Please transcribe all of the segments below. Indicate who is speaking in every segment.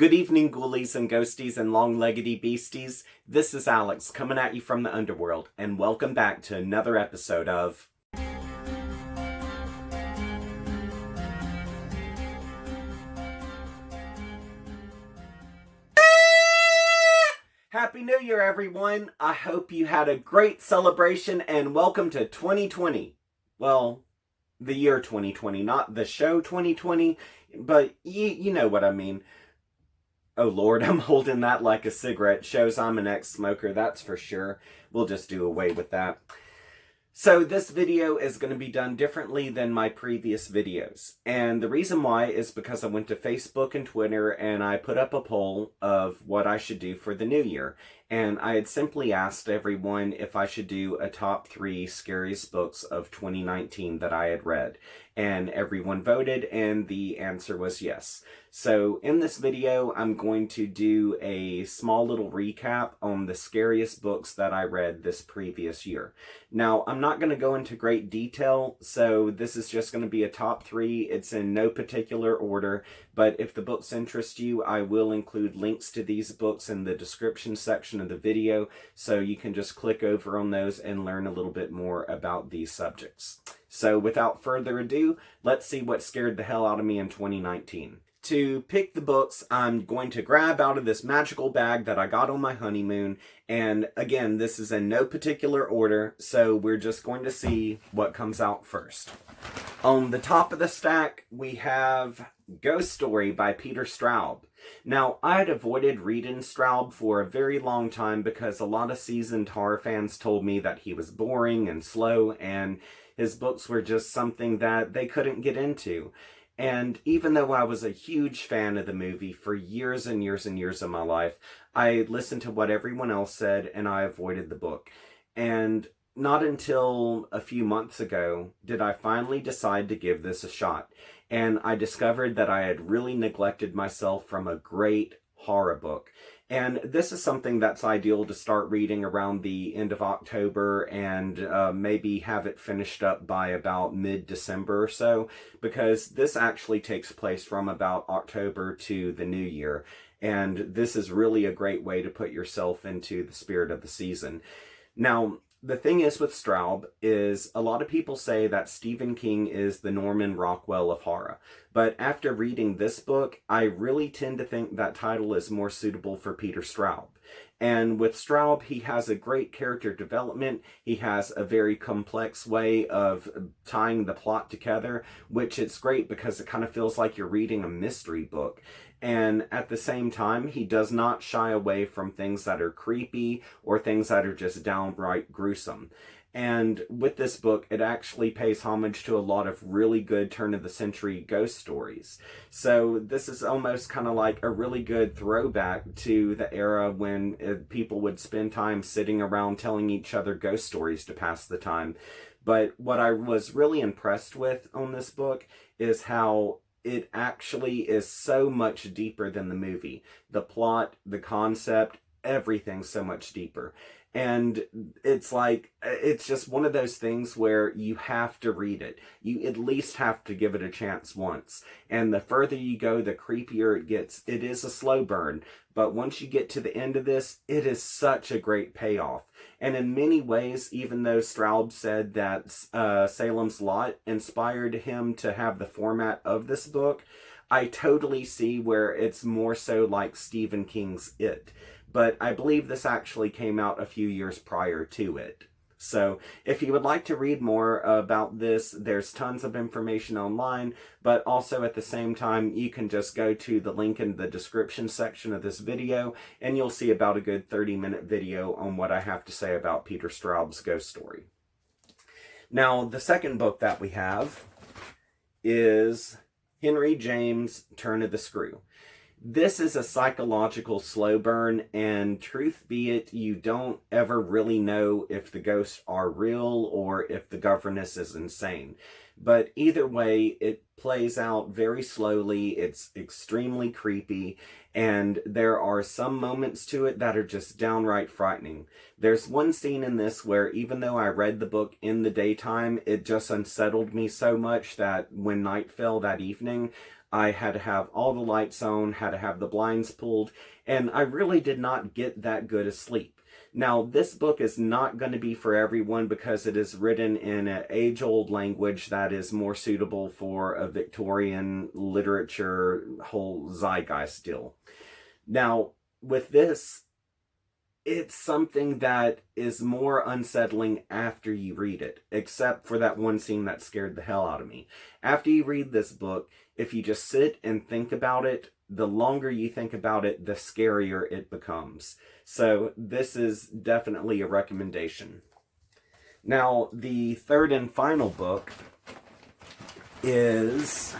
Speaker 1: Good evening, ghoulies and ghosties and long-leggedy beasties. This is Alex coming at you from the underworld, and welcome back to another episode of Happy New Year, everyone! I hope you had a great celebration, and welcome to 2020. Well, the year 2020, not the show 2020, but you know what I mean. Oh Lord, I'm holding that like a cigarette. Shows I'm an ex-smoker, that's for sure. We'll just do away with that. So this video is going to be done differently than my previous videos. And the reason why is because I went to Facebook and Twitter and I put up a poll of what I should do for the new year. And I had simply asked everyone if I should do a top 3 scariest books of 2019 that I had read. And everyone voted and the answer was yes. So in this video, I'm going to do a small little recap on the scariest books that I read this previous year. Now, I'm not going to go into great detail, so this is just going to be a top 3. It's in no particular order, but if the books interest you, I will include links to these books in the description section of the video, so you can just click over on those and learn a little bit more about these subjects. So without further ado, let's see what scared the hell out of me in 2019. To pick the books, I'm going to grab out of this magical bag that I got on my honeymoon. And again, this is in no particular order, so we're just going to see what comes out first. On the top of the stack, we have Ghost Story by Peter Straub. Now, I had avoided reading Straub for a very long time because a lot of seasoned horror fans told me that he was boring and slow, and his books were just something that they couldn't get into. And even though I was a huge fan of the movie for years and years and years of my life, I listened to what everyone else said and I avoided the book. And not until a few months ago did I finally decide to give this a shot. And I discovered that I had really neglected myself from a great horror book. And this is something that's ideal to start reading around the end of October and maybe have it finished up by about mid-December or so, because this actually takes place from about October to the new year. And this is really a great way to put yourself into the spirit of the season. Now, the thing is with Straub is a lot of people say that Stephen King is the Norman Rockwell of horror. But after reading this book, I really tend to think that title is more suitable for Peter Straub. And with Straub, he has a great character development. He has a very complex way of tying the plot together, which it's great because it kind of feels like you're reading a mystery book. And at the same time, he does not shy away from things that are creepy or things that are just downright gruesome. And with this book, it actually pays homage to a lot of really good turn-of-the-century ghost stories. So this is almost kind of like a really good throwback to the era when people would spend time sitting around telling each other ghost stories to pass the time. But what I was really impressed with on this book is how it actually is so much deeper than the movie. The plot, the concept, everything's so much deeper. And it's like, it's just one of those things where you have to read it. You at least have to give it a chance once. And the further you go, the creepier it gets. It is a slow burn, but once you get to the end of this, it is such a great payoff. And in many ways, even though Straub said that Salem's Lot inspired him to have the format of this book, I totally see where it's more so like Stephen King's It. But I believe this actually came out a few years prior to it. So if you would like to read more about this, there's tons of information online, but also at the same time, you can just go to the link in the description section of this video, and you'll see about a good 30-minute video on what I have to say about Peter Straub's Ghost Story. Now, the second book that we have is Henry James' Turn of the Screw. This is a psychological slow burn, and truth be it, you don't ever really know if the ghosts are real or if the governess is insane. But either way, it plays out very slowly. It's extremely creepy, and there are some moments to it that are just downright frightening. There's one scene in this where even though I read the book in the daytime, it just unsettled me so much that when night fell that evening, I had to have all the lights on, had to have the blinds pulled, and I really did not get that good a sleep. Now, this book is not going to be for everyone because it is written in an age-old language that is more suitable for a Victorian literature whole zeitgeist deal. Now, with this, it's something that is more unsettling after you read it, except for that one scene that scared the hell out of me. After you read this book, if you just sit and think about it, the longer you think about it, the scarier it becomes. So this is definitely a recommendation. Now, the third and final book is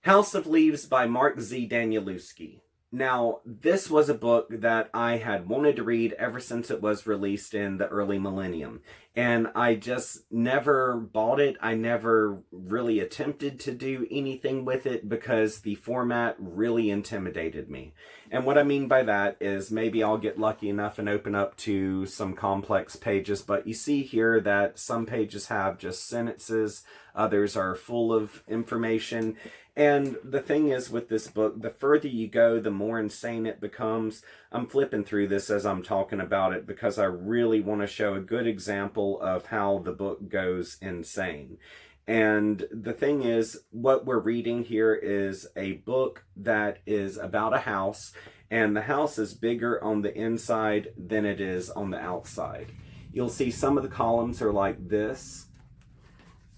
Speaker 1: House of Leaves by Mark Z. Danielewski. Now, this was a book that I had wanted to read ever since it was released in the early millennium. And I just never bought it. I never really attempted to do anything with it because the format really intimidated me. And what I mean by that is maybe I'll get lucky enough and open up to some complex pages. But you see here that some pages have just sentences. Others are full of information. And the thing is with this book, the further you go, the more insane it becomes. I'm flipping through this as I'm talking about it because I really want to show a good example of how the book goes insane. And the thing is, what we're reading here is a book that is about a house, and the house is bigger on the inside than it is on the outside. You'll see some of the columns are like this.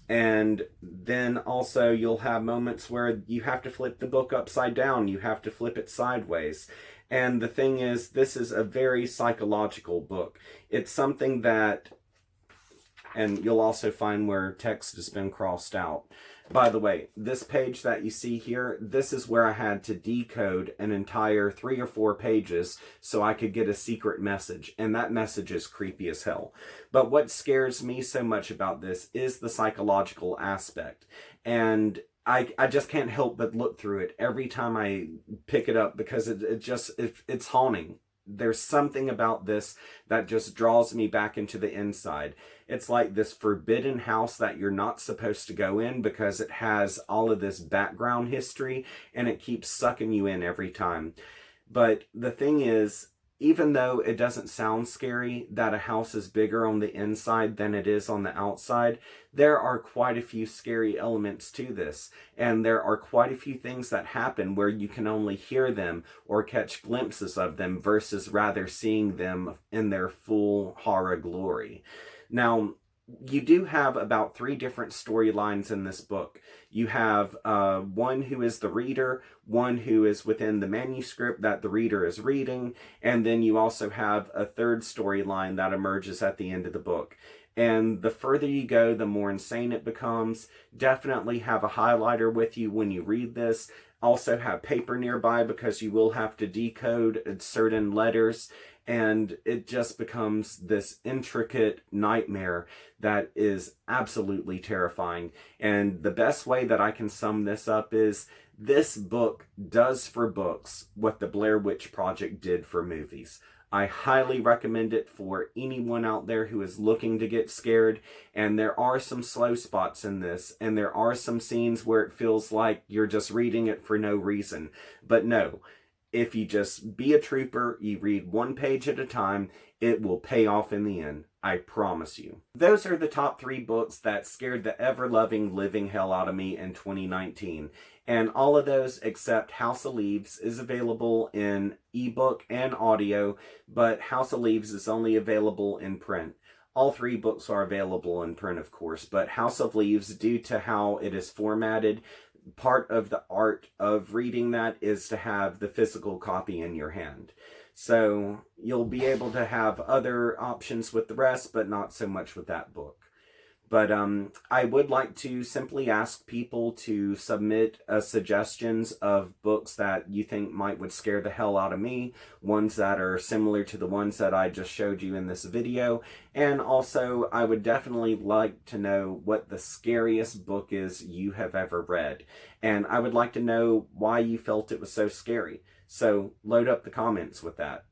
Speaker 1: And then also you'll have moments where you have to flip the book upside down. You have to flip it sideways. And the thing is, this is a very psychological book. It's something that, and you'll also find where text has been crossed out. By the way, this page that you see here, this is where I had to decode an entire 3 or 4 pages so I could get a secret message. And that message is creepy as hell. But what scares me so much about this is the psychological aspect. And I just can't help but look through it every time I pick it up because it's haunting. There's something about this that just draws me back into the inside. It's like this forbidden house that you're not supposed to go in because it has all of this background history and it keeps sucking you in every time. But the thing is, even though it doesn't sound scary that a house is bigger on the inside than it is on the outside, there are quite a few scary elements to this. And there are quite a few things that happen where you can only hear them or catch glimpses of them versus rather seeing them in their full horror glory. Now, you do have about 3 different storylines in this book. You have one who is the reader, one who is within the manuscript that the reader is reading, and then you also have a third storyline that emerges at the end of the book. And the further you go, the more insane it becomes. Definitely have a highlighter with you when you read this. Also have paper nearby because you will have to decode certain letters. And it just becomes this intricate nightmare that is absolutely terrifying. And the best way that I can sum this up is this book does for books what the Blair Witch Project did for movies. I highly recommend it for anyone out there who is looking to get scared. And there are some slow spots in this. And there are some scenes where it feels like you're just reading it for no reason. But no. If you just be a trooper, you read 1 page at a time, it will pay off in the end. I promise you. Those are the top 3 books that scared the ever-loving living hell out of me in 2019. And all of those except House of Leaves is available in ebook and audio, but House of Leaves is only available in print. All 3 books are available in print, of course, but House of Leaves, due to how it is formatted, part of the art of reading that is to have the physical copy in your hand. So you'll be able to have other options with the rest, but not so much with that book. But I would like to simply ask people to submit suggestions of books that you think would scare the hell out of me, ones that are similar to the ones that I just showed you in this video. And also, I would definitely like to know what the scariest book is you have ever read. And I would like to know why you felt it was so scary. So load up the comments with that.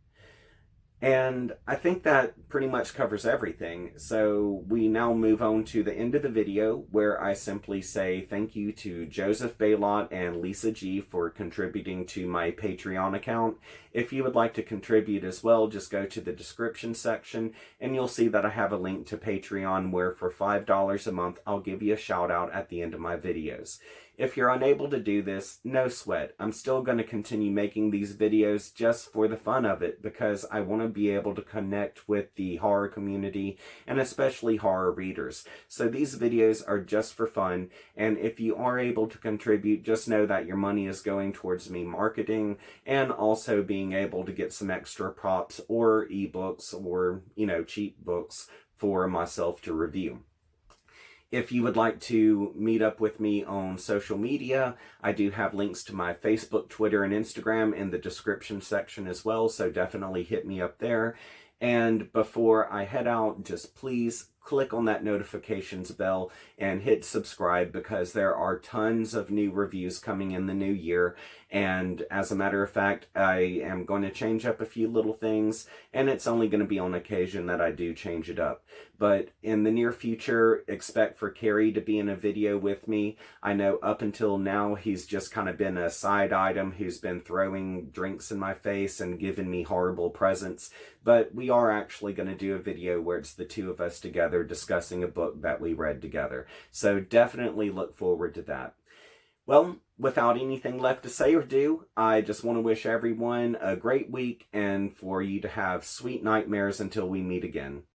Speaker 1: And I think that pretty much covers everything. So we now move on to the end of the video where I simply say thank you to Joseph Baylot and Lisa G for contributing to my Patreon account. If you would like to contribute as well, just go to the description section and you'll see that I have a link to Patreon where for $5 a month, I'll give you a shout out at the end of my videos. If you're unable to do this, no sweat. I'm still going to continue making these videos just for the fun of it because I want to be able to connect with the horror community and especially horror readers. So these videos are just for fun, and if you are able to contribute, just know that your money is going towards me marketing and also being able to get some extra props or ebooks or, cheap books for myself to review. If you would like to meet up with me on social media, I do have links to my Facebook, Twitter, and Instagram in the description section as well, so definitely hit me up there. And before I head out, just please click on that notifications bell and hit subscribe because there are tons of new reviews coming in the new year. And as a matter of fact, I am going to change up a few little things, and it's only going to be on occasion that I do change it up. But in the near future, expect for Carrie to be in a video with me. I know up until now, he's just kind of been a side item who's been throwing drinks in my face and giving me horrible presents. But we are actually going to do a video where it's the two of us together discussing a book that we read together. So definitely look forward to that. Well, without anything left to say or do, I just want to wish everyone a great week and for you to have sweet nightmares until we meet again.